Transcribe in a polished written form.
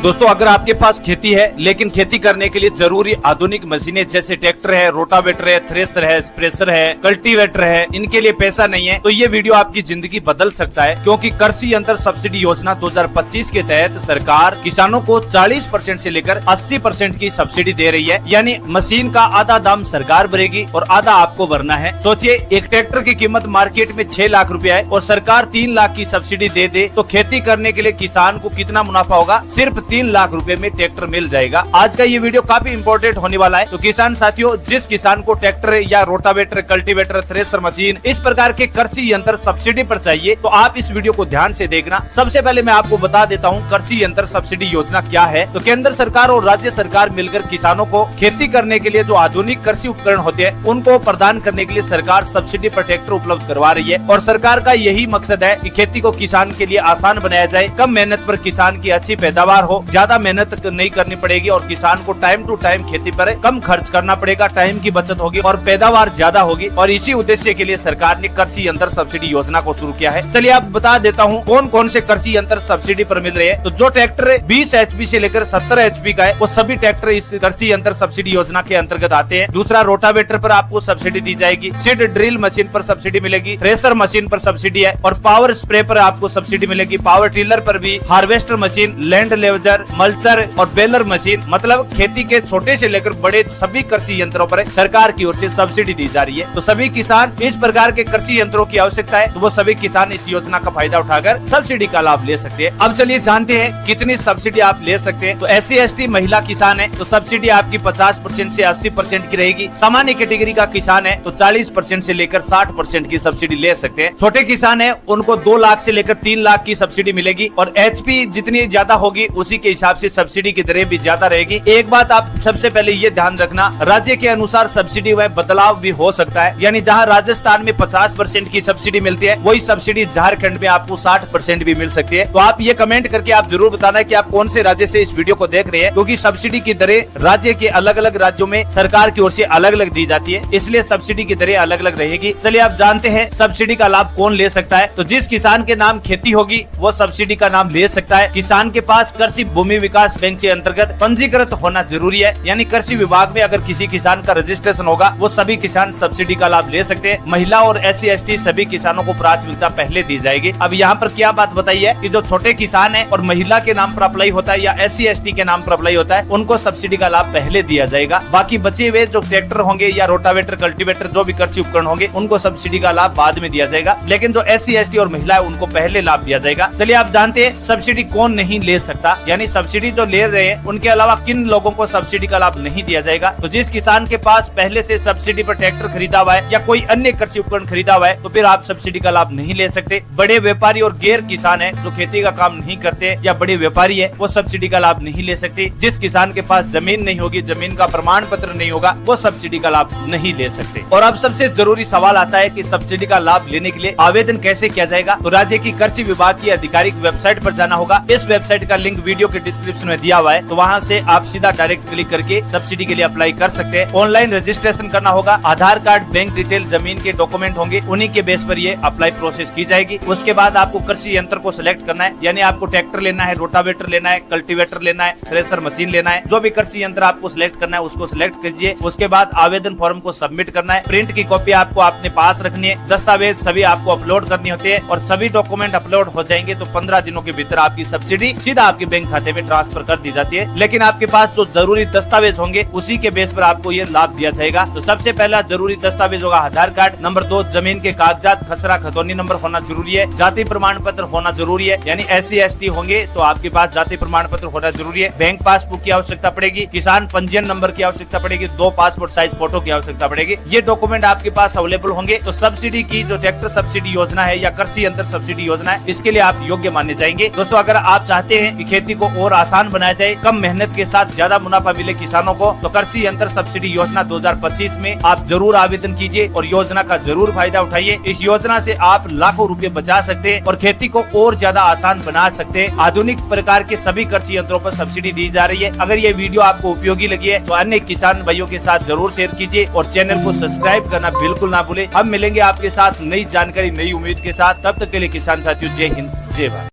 दोस्तों, अगर आपके पास खेती है लेकिन खेती करने के लिए जरूरी आधुनिक मशीनें जैसे ट्रैक्टर है, रोटावेटर है, थ्रेसर है, स्प्रेसर है, कल्टीवेटर है, इनके लिए पैसा नहीं है तो ये वीडियो आपकी जिंदगी बदल सकता है, क्योंकि कृषि यंत्र सब्सिडी योजना 2025 के तहत सरकार किसानों को 40% से लेकर 80% की सब्सिडी दे रही है। यानी मशीन का आधा दाम सरकार भरेगी और आधा आपको भरना है। सोचिए, एक ट्रैक्टर की कीमत मार्केट में 6 लाख रुपया है और सरकार 3 लाख की सब्सिडी दे तो खेती करने के लिए किसान को कितना मुनाफा होगा? सिर्फ 3 लाख रुपए में ट्रैक्टर मिल जाएगा। आज का ये वीडियो काफी इंपॉर्टेंट होने वाला है। तो किसान साथियों, जिस किसान को ट्रैक्टर या रोटावेटर, कल्टीवेटर, थ्रेसर मशीन इस प्रकार के कृषि यंत्र सब्सिडी पर चाहिए तो आप इस वीडियो को ध्यान से देखना। सबसे पहले मैं आपको बता देता हूँ कृषि यंत्र सब्सिडी योजना क्या है। तो केंद्र सरकार और राज्य सरकार मिलकर किसानों को खेती करने के लिए जो आधुनिक कृषि उपकरण होते हैं उनको प्रदान करने के लिए सरकार सब्सिडी पर ट्रैक्टर उपलब्ध करवा रही है। और सरकार का यही मकसद है कि खेती को किसान के लिए आसान बनाया जाए, कम मेहनत पर किसान की अच्छी पैदावार हो, ज्यादा मेहनत नहीं करनी पड़ेगी और किसान को टाइम टू टाइम खेती पर कम खर्च करना पड़ेगा, टाइम की बचत होगी और पैदावार ज्यादा होगी। और इसी उद्देश्य के लिए सरकार ने कृषि यंत्र सब्सिडी योजना को शुरू किया है। चलिए आप बता देता हूँ कौन कौन से कृषि यंत्र सब्सिडी पर मिल रहे हैं। तो जो ट्रैक्टर 20 HP से लेकर 70 HP का है वो सभी ट्रैक्टर इस कृषि यंत्र सब्सिडी योजना के अंतर्गत आते हैं। दूसरा, रोटावेटर पर आपको सब्सिडी दी जाएगी, सीड ड्रिल मशीन पर सब्सिडी मिलेगी, थ्रेसर मशीन पर सब्सिडी है और पावर स्प्रे पर आपको सब्सिडी मिलेगी, पावर टिलर पर भी, हार्वेस्टर मशीन, लैंड लेवजर, मल्चर और बेलर मशीन, मतलब खेती के छोटे से लेकर बड़े सभी कृषि यंत्रों पर सरकार की ओर से सब्सिडी दी जा रही है। तो सभी किसान इस प्रकार के कृषि यंत्रों की आवश्यकता है तो वो सभी किसान इस योजना का फायदा उठाकर सब्सिडी का लाभ ले सकते हैं। अब चलिए जानते हैं कितनी सब्सिडी आप ले सकते हैं। तो SC ST महिला किसान है तो सब्सिडी आपकी 50% से 80% की रहेगी। सामान्य कैटेगरी का किसान है तो 40% से लेकर 60% की सब्सिडी ले सकते हैं। छोटे किसान है उनको 2 लाख से लेकर 3 लाख की सब्सिडी मिलेगी और HP जितनी ज्यादा होगी उसी के हिसाब से सब्सिडी की दरें भी ज्यादा रहेगी। एक बात आप सबसे पहले ये ध्यान रखना, राज्य के अनुसार सब्सिडी में बदलाव भी हो सकता है। यानी जहाँ राजस्थान में 50% की सब्सिडी मिलती है वही सब्सिडी झारखंड में आपको 60% भी मिल सकती है। तो आप ये कमेंट करके आप जरूर बताना कि आप कौन से राज्य से इस वीडियो को देख रहे हैं, क्योंकि सब्सिडी की दरें राज्य के अलग अलग राज्यों में सरकार की ओर से अलग अलग दी जाती है, इसलिए सब्सिडी की दरें अलग अलग रहेगी। चलिए आप जानते हैं सब्सिडी का लाभ कौन ले सकता है। तो जिस किसान के नाम खेती होगी वो सब्सिडी का नाम ले सकता है। किसान के पास कृषि भूमि विकास बैंक के अंतर्गत पंजीकृत होना जरूरी है, यानी कृषि विभाग में अगर किसी किसान का रजिस्ट्रेशन होगा वो सभी किसान सब्सिडी का लाभ ले सकते हैं। महिला और SC ST सभी किसानों को प्राथमिकता पहले दी जाएगी। अब यहाँ पर क्या बात बताई है कि जो छोटे किसान है और महिला के नाम पर अप्लाई होता है या SC ST के नाम पर अप्लाई होता है उनको सब्सिडी का लाभ पहले दिया जाएगा। बाकी बचे हुए जो ट्रैक्टर होंगे या रोटावेटर, कल्टीवेटर, जो भी कृषि उपकरण होंगे उनको सब्सिडी का लाभ बाद में दिया जाएगा, लेकिन जो SC ST और महिला है उनको पहले लाभ दिया जाएगा। चलिए आप जानते हैं सब्सिडी कौन नहीं ले सकता, यानी सब्सिडी जो ले रहे हैं उनके अलावा किन लोगों को सब्सिडी का लाभ नहीं दिया जाएगा। तो जिस किसान के पास पहले से सब्सिडी पर ट्रैक्टर खरीदा हुआ है या कोई अन्य कृषि उपकरण खरीदा हुआ है तो फिर आप सब्सिडी का लाभ नहीं ले सकते। बड़े व्यापारी और गैर किसान है जो खेती का काम नहीं करते या बड़े व्यापारी है वो सब्सिडी का लाभ नहीं ले सकते। जिस किसान के पास जमीन नहीं होगी, जमीन का प्रमाण पत्र नहीं होगा, वो सब्सिडी का लाभ नहीं ले सकते। और अब सबसे जरूरी सवाल आता है कि सब्सिडी का लाभ लेने के लिए आवेदन कैसे किया जाएगा। तो राज्य की कृषि विभाग की आधिकारिक वेबसाइट पर जाना होगा। इस वेबसाइट का लिंक वीडियो के डिस्क्रिप्शन में दिया हुआ है, तो वहाँ से आप सीधा डायरेक्ट क्लिक करके सब्सिडी के लिए अप्लाई कर सकते हैं। ऑनलाइन रजिस्ट्रेशन करना होगा, आधार कार्ड, बैंक डिटेल, जमीन के डॉक्यूमेंट होंगे, उन्हीं के बेस पर ये अप्लाई प्रोसेस की जाएगी। उसके बाद आपको कृषि यंत्र को सिलेक्ट करना है, यानी आपको ट्रैक्टर लेना है, रोटावेटर लेना है, कल्टीवेटर लेना है, थ्रेसर मशीन लेना है, जो भी कृषि यंत्र आपको सिलेक्ट करना है उसको सिलेक्ट कीजिए। उसके बाद आवेदन फॉर्म को सबमिट करना है, प्रिंट की कॉपी आपको अपने पास रखनी है, दस्तावेज सभी आपको अपलोड करने होते हैं और सभी डॉक्यूमेंट अपलोड हो जाएंगे तो 15 दिनों के भीतर आपकी सब्सिडी सीधा आपके बैंक खाते में ट्रांसफर कर दी जाती है। लेकिन आपके पास जो जरूरी दस्तावेज होंगे उसी के बेस पर आपको ये लाभ दिया जाएगा। तो सबसे पहला जरूरी दस्तावेज होगा आधार कार्ड, नंबर 2 जमीन के कागजात, खसरा खतौनी नंबर होना जरूरी है, जाति प्रमाण पत्र होना जरूरी है, यानी SC ST होंगे तो आपके पास जाति प्रमाण पत्र होना जरूरी है, बैंक पासबुक की आवश्यकता पड़ेगी, किसान पंजीयन नंबर की आवश्यकता पड़ेगी, 2 पासपोर्ट साइज फोटो की आवश्यकता पड़ेगी। ये डॉक्यूमेंट आपके पास अवेलेबल होंगे तो सब्सिडी की जो ट्रैक्टर सब्सिडी योजना है या कृषि यंत्र सब्सिडी योजना है इसके लिए आप योग्य माने जाएंगे। दोस्तों, अगर आप चाहते हैं कि खेती को और आसान बनाया जाए, कम मेहनत के साथ ज्यादा मुनाफा मिले किसानों को, तो कृषि यंत्र सब्सिडी योजना 2025 में आप जरूर आवेदन कीजिए और योजना का जरूर फायदा उठाइए। इस योजना से आप लाखों रुपए बचा सकते हैं और खेती को और ज्यादा आसान बना सकते हैं। आधुनिक प्रकार के सभी कृषि यंत्रों पर सब्सिडी दी जा रही है। अगर ये वीडियो आपको उपयोगी लगी है तो अन्य किसान भाइयों के साथ जरूर शेयर कीजिए और चैनल को सब्सक्राइब करना बिल्कुल ना भूले। हम मिलेंगे आपके साथ नई जानकारी, नई उम्मीद के साथ। तब तक के लिए किसान साथियों, जय हिंद, जय भारत।